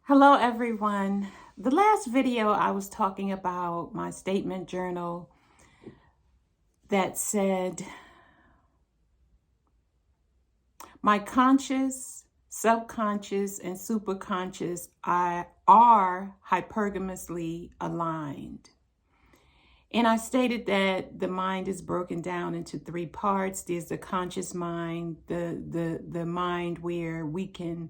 Hello everyone. The last video I was talking about my statement journal that said my conscious, subconscious, and superconscious are hypergamously aligned. And I stated that the mind is broken down into three parts. There's the conscious mind, the mind where we can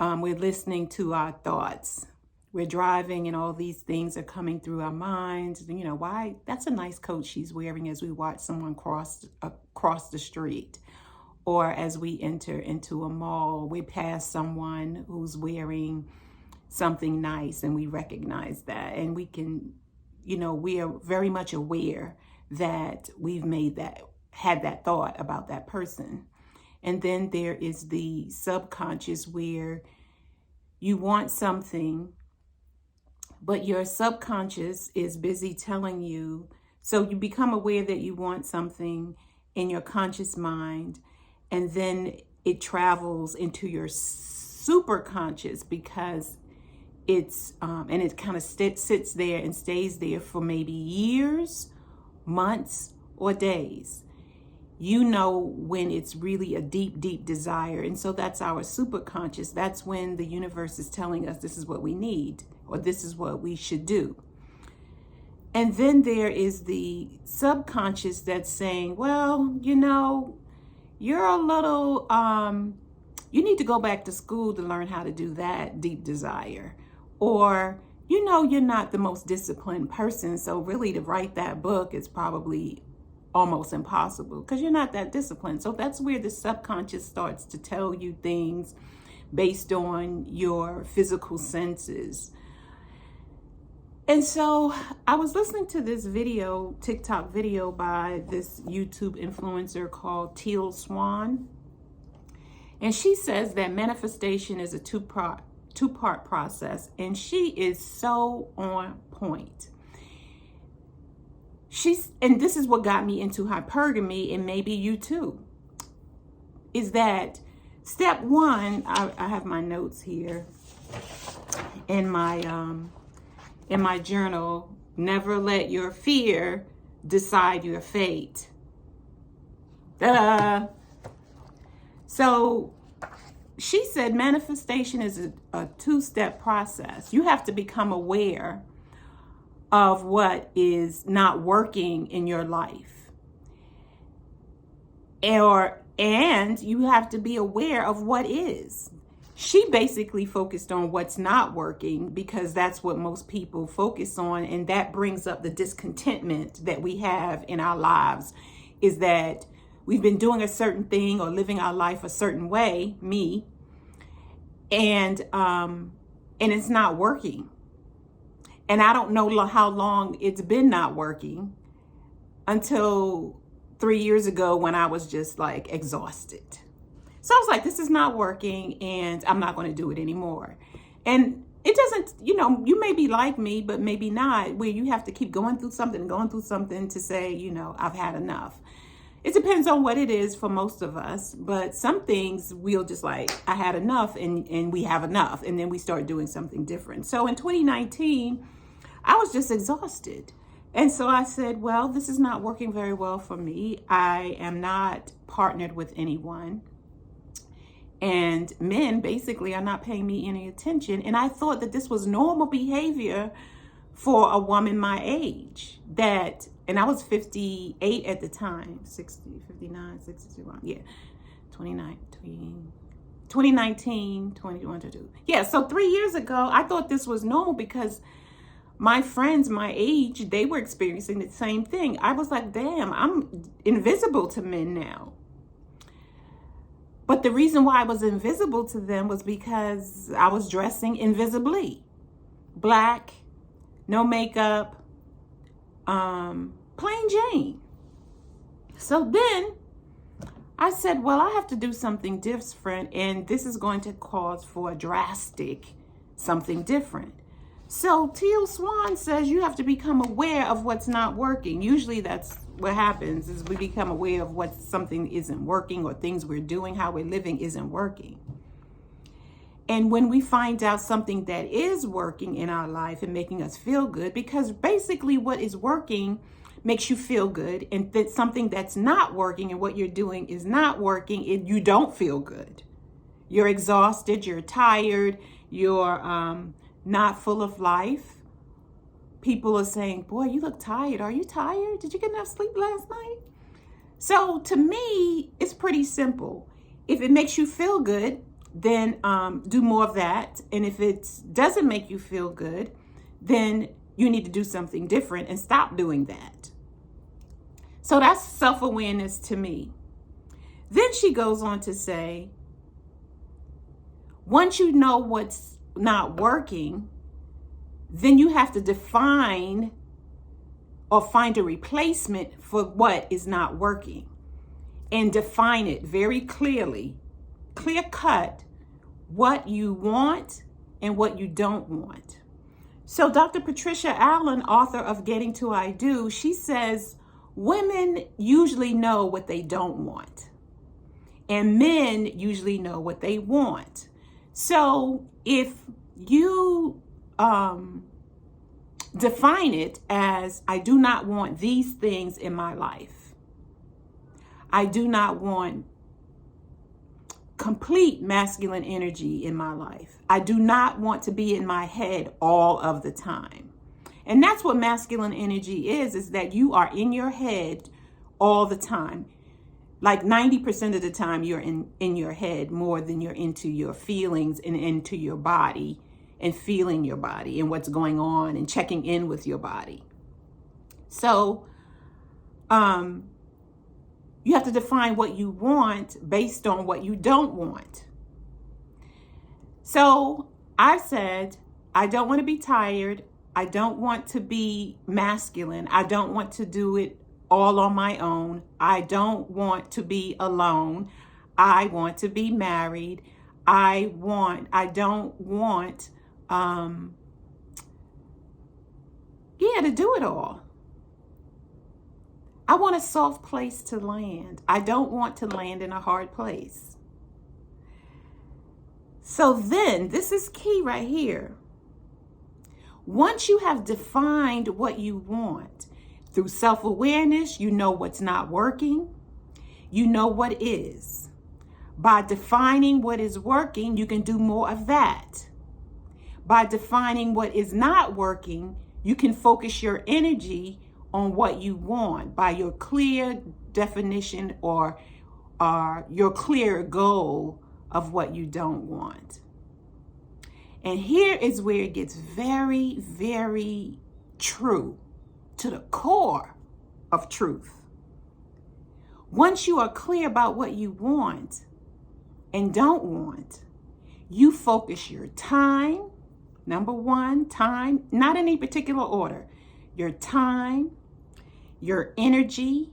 we're listening to our thoughts. We're driving and all these things are coming through our minds. You know, why? That's a nice coat she's wearing as we watch someone cross the street. Or as we enter into a mall, we pass someone who's wearing something nice and we recognize that. And we can, we are very much aware that we've had that thought about that person. And then there is the subconscious where you want something, but your subconscious is busy telling you. So you become aware that you want something in your conscious mind, and then it travels into your superconscious because it's, and it kind of sits there and stays there for maybe years, months, or days. You know when it's really a deep, deep desire. And so that's our superconscious. That's when the universe is telling us this is what we need or this is what we should do. And then there is the subconscious that's saying, well, you're a little, you need to go back to school to learn how to do that deep desire. Or, you're not the most disciplined person. So really to write that book is probably almost impossible because you're not that disciplined. So that's where the subconscious starts to tell you things based on your physical senses. And so I was listening to this TikTok video by this YouTube influencer called Teal Swan. And she says that manifestation is a two-part process. And she is so on point. And this is what got me into hypergamy, and maybe you too, is that step one, I have my notes here in my journal. Never let your fear decide your fate. So she said manifestation is a two-step process. You have to become aware of what is not working in your life. And you have to be aware of what is. She basically focused on what's not working because that's what most people focus on. And that brings up the discontentment that we have in our lives, is that we've been doing a certain thing or living our life a certain way, and it's not working. And I don't know how long it's been not working until 3 years ago when I was just like exhausted. So I was like, this is not working and I'm not going to do it anymore. And it doesn't, you may be like me, but maybe not, where you have to keep going through something to say, I've had enough. It depends on what it is for most of us, but some things we'll just like, I had enough and we have enough. And then we start doing something different. So in 2019, I was just exhausted. And so I said, well, this is not working very well for me. I am not partnered with anyone. And men basically are not paying me any attention. And I thought that this was normal behavior for a woman my age. And I was 58 at the time, 60, 59, 61, yeah, 2019, 21, 22. Yeah, so 3 years ago, I thought this was normal because my friends my age, they were experiencing the same thing. I was like, damn, I'm invisible to men now. But the reason why I was invisible to them was because I was dressing invisibly. Black, no makeup, plain Jane. So then I said, well, I have to do something different, and this is going to cause for a drastic something different. So Teal Swan says you have to become aware of what's not working. Usually that's what happens, is we become aware of what something isn't working, or things we're doing, how we're living isn't working. And when we find out something that is working in our life and making us feel good, because basically what is working makes you feel good, and that something that's not working and what you're doing is not working, you don't feel good. You're exhausted, you're tired, you're not full of life. People are saying, boy, you look tired. Are you tired? Did you get enough sleep last night? So to me, it's pretty simple. If it makes you feel good, then do more of that. And if it doesn't make you feel good, then you need to do something different and stop doing that. So that's self-awareness to me. Then she goes on to say, once you know what's not working, then you have to define or find a replacement for what is not working, and define it very clearly, clear cut, what you want and what you don't want. So Dr. Patricia Allen, author of Getting to I Do, she says women usually know what they don't want, and men usually know what they want. So if you define it as, I do not want these things in my life. I do not want complete masculine energy in my life. I do not want to be in my head all of the time. And that's what masculine energy is that you are in your head all the time. Like 90% of the time you're in your head more than you're into your feelings and into your body and feeling your body and what's going on and checking in with your body. So you have to define what you want based on what you don't want. So I said, I don't want to be tired. I don't want to be masculine. I don't want to do it all on my own. I don't want to be alone. I want to be married. I don't want to do it all. I want a soft place to land. I don't want to land in a hard place. So then, this is key right here. Once you have defined what you want, through self-awareness, you know what's not working. You know what is. By defining what is working, you can do more of that. By defining what is not working, you can focus your energy on what you want by your clear definition or your clear goal of what you don't want. And here is where it gets very, very true, to the core of truth. Once you are clear about what you want and don't want, you focus your time. Number one, time, not in any particular order. Your time, your energy,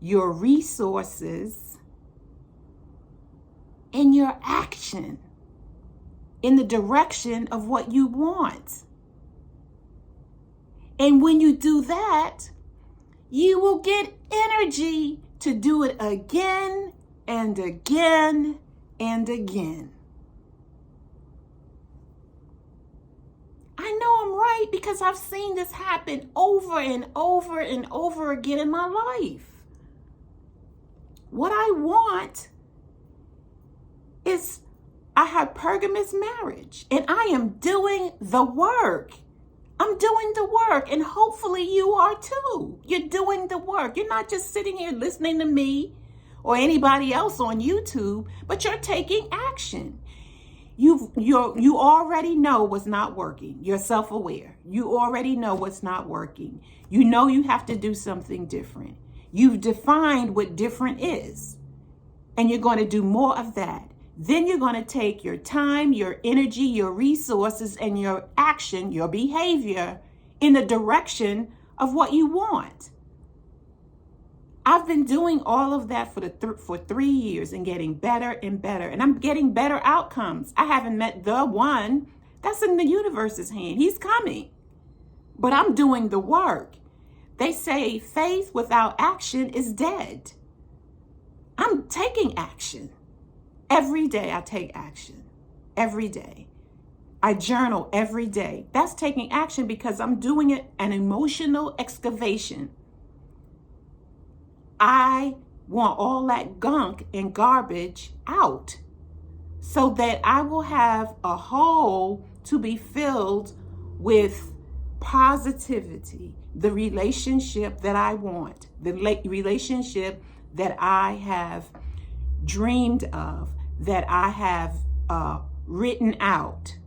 your resources, and your action in the direction of what you want. And when you do that, you will get energy to do it again and again and again. I know I'm right because I've seen this happen over and over and over again in my life. What I want is a hypergamous marriage, and I am doing the work. I'm doing the work, and hopefully you are too. You're doing the work. You're not just sitting here listening to me or anybody else on YouTube, but you're taking action. You already know what's not working. You're self-aware. You already know what's not working. You know you have to do something different. You've defined what different is, and you're going to do more of that. Then you're going to take your time, your energy, your resources, and your action, your behavior in the direction of what you want. I've been doing all of that for 3 years and getting better and better. And I'm getting better outcomes. I haven't met the one. That's in the universe's hand. He's coming. But I'm doing the work. They say faith without action is dead. I'm taking action. Every day I take action. every day. I journal every day. That's taking action because I'm doing it an emotional excavation. I want all that gunk and garbage out so that I will have a hole to be filled with positivity, the relationship that I want, the relationship that I have dreamed of, that I have written out.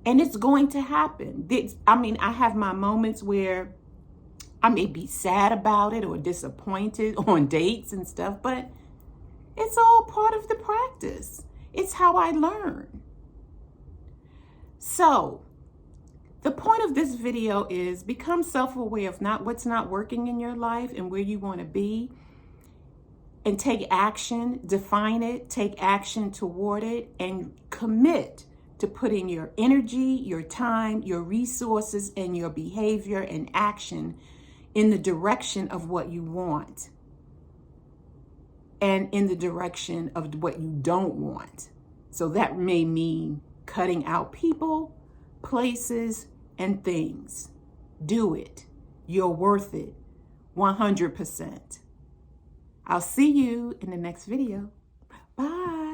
And it's going to happen. I have my moments where I may be sad about it or disappointed on dates and stuff, but it's all part of the practice. It's how I learn. So, the point of this video is become self-aware of what's not working in your life and where you want to be, and take action, define it, take action toward it, and commit to putting your energy, your time, your resources, and your behavior and action in the direction of what you want and in the direction of what you don't want. So that may mean cutting out people, places, and things. Do it. You're worth it. 100%. I'll see you in the next video. Bye.